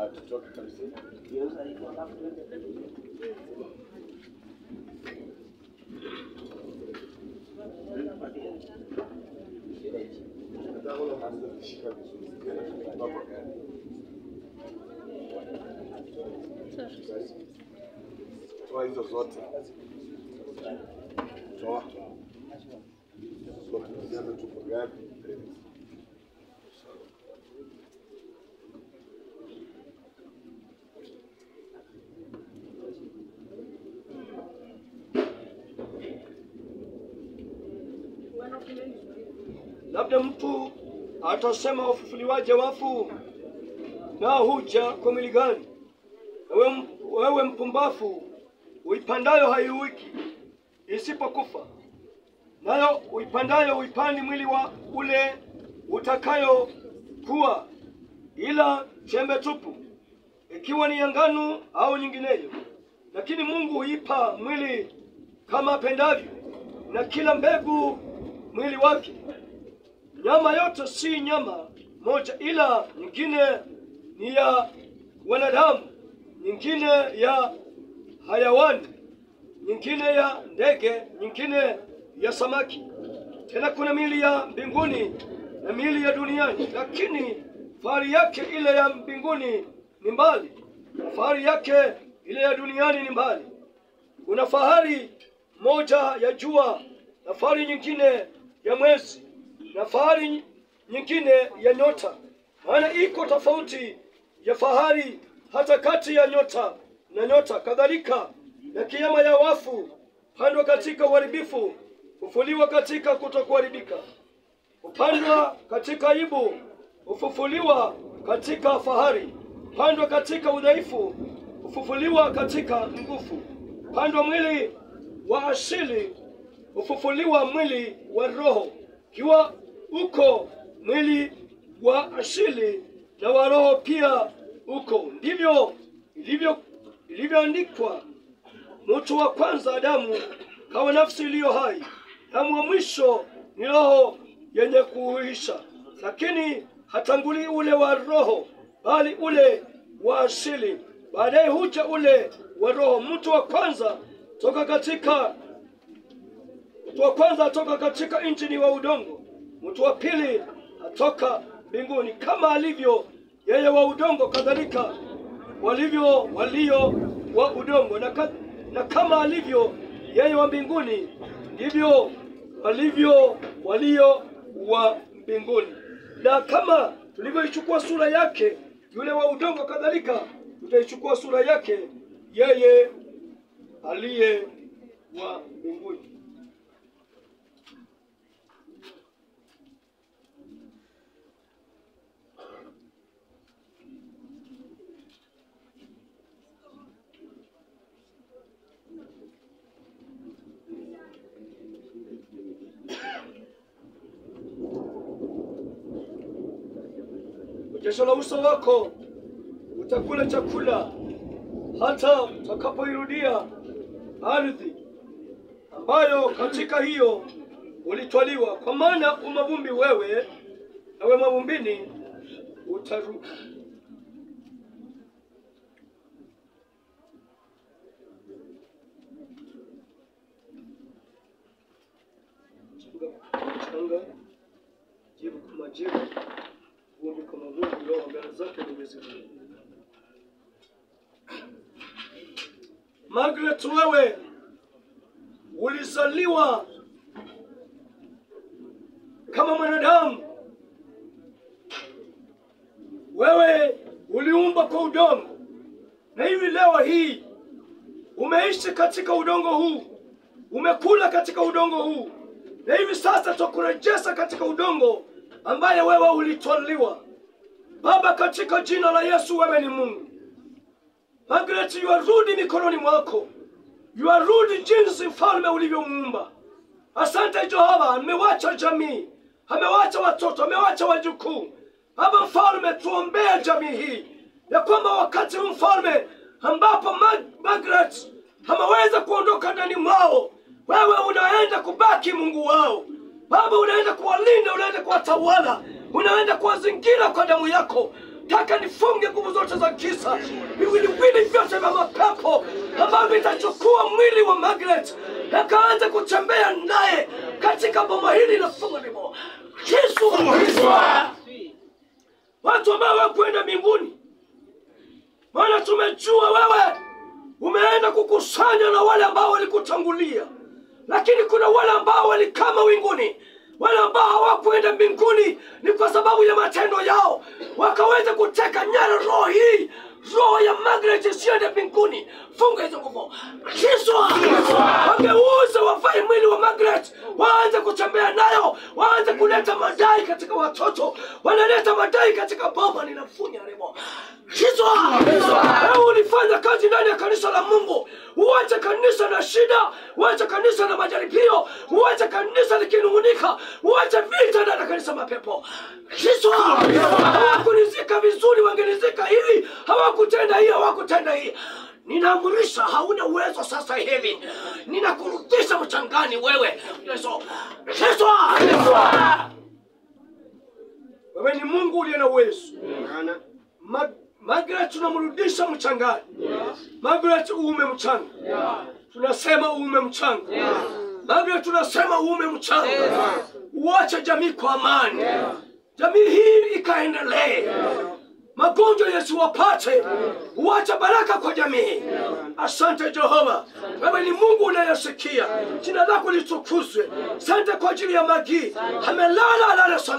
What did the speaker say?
Tutoke kabisa. Toa hizo zote. Toa. Sote tupo gani? Labda mtu atasema ufufuliwaje wafu na huja kwa mwili gani? Wewe mpumbafu, uipandayo haiuiki isipokufa, nayo uipandayo uipandi mwili wa ule utakayo kuwa, ila chembe tupu, ikiwa ni ya ngano au nyingineyo. Lakini Mungu huipa mwili kama apendavyo, na kila mbegu mwili wake. Nyama yote si nyama moja, ila nyingine ni ya wanadamu, nyingine ya hayawani, nyingine ya ndege, nyingine ya samaki. Tena kuna miili ya mbinguni na miili ya duniani, lakini fahari yake ile ya mbinguni ni mbali, na fahari yake ile ya duniani ni mbali. Kuna fahari moja ya jua, na fahari nyingine ya mwezi, na fahari nyingine ya nyota. Maana iko tofauti ya fahari hata kati ya nyota na nyota. Kadhalika na kiama ya wafu, pandwa katika uharibifu, hufufuliwa katika kutokuharibika. Upandwa katika aibu, hufufuliwa katika fahari. Pandwa katika udhaifu, hufufuliwa katika nguvu. Pandwa mwili wa asili, hufufuliwa mwili wa roho. Kiwa uko mwili wa asili na wa roho pia uko, ndivyo ilivyoandikwa, mtu wa kwanza Adamu kawa nafsi iliyo hai, damu wa mwisho ni roho yenye kuhuisha. Lakini hatanguli ule wa roho, bali ule wa asili, baadaye huja ule wa roho. Mtu wa kwanza atoka katika nchi ni wa udongo, mtu wa pili atoka mbinguni. Kama alivyo yeye wa udongo, kadhalika walivyo walio wa udongo, na kama alivyo yeye wa mbinguni, ndivyo walivyo walio wa mbinguni. Na kama tulivyoichukua sura yake yule wa udongo, kadhalika tutaichukua sura yake yeye aliye wa mbinguni. Kesho la uso wako utakula chakula hata utakapoirudia ardhi ambayo katika hiyo ulitwaliwa, kwa maana umavumbi wewe, nawe mavumbini utarudi. Changa jibu kama jibu, vumbi kama vumbi, roho mbele zake ni Mwenyezi Mungu. Margaret, wewe ulizaliwa kama mwanadamu. Wewe uliumba kwa udongo, na hivi leo hii umeishi katika udongo huu, umekula katika udongo huu, na hivi sasa tukurejesha katika udongo ambaye wewe ulitwaliwa. Baba, katika jina la Yesu, wewe ni Mungu. Margaret, yuarudi mikononi mwako, yuarudi jinsi mfalme ulivyomuumba. Asante Jehova, amewacha jamii, amewacha watoto, amewacha wajukuu. Baba mfalme, tuombea jamii hii ya kwamba wakati mfalme ambapo Margaret hamaweza kuondoka ndani mwao, wewe unaenda kubaki Mungu wao. Baba, unaenda kuwalinda, unaenda kuwatawala, unaenda kuwazingira kwa damu yako. Nataka nifunge nguvu zote za giza, viwiliwili vyote vya mapepo ambavyo vitachukua mwili wa Margaret akaanza kutembea naye katika boma hili la fungo. Yesu, watu ambao wakwenda mbinguni, maana tumejua wewe umeenda kukusanya na wale ambao walikutangulia, lakini kuna wale ambao walikaa mawinguni. Wale ambao hawakwenda mbinguni ni kwa sababu ya matendo yao, wakaweza kuteka nyara roho hii, roho ya Margaret isiende mbinguni. Funga hizo nguvu. Yesu, wangeuza wafai mwili wa Margaret, waanze kutembea nayo, waanze kuleta madai katika watoto, wanaleta madai katika boma. Ninafunya remo. Yesu, wewe ulifanya kazi ndani ya kanisa la Mungu. Uache kanisa na shida, uache kanisa na majaribio, uache kanisa likinung'unika, uache vita ndani ya kanisa mapepo. Yesu, hawakunizika vizuri, wangenizika hivi, hawakutenda hii, hawakutenda hii. Ninaamrisha hauna uwezo sasa hivi. Ninakurudisha mchangani wewe. Yesu, Yesu, wewe ni Mungu uliye na uwezo. Margaret tunamrudisha mchangani. Margaret uume mchanga. Tunasema uume mchanga. Margaret tunasema uume mchanga. Uache jamii kwa amani. Jamii hii ikaendelee. Magonjwa yasiwapate. Uache baraka kwa jamii. Asante Jehova. Wewe ni Mungu unayesikia. Jina lako litukuzwe. Asante kwa ajili ya Magi. Amelala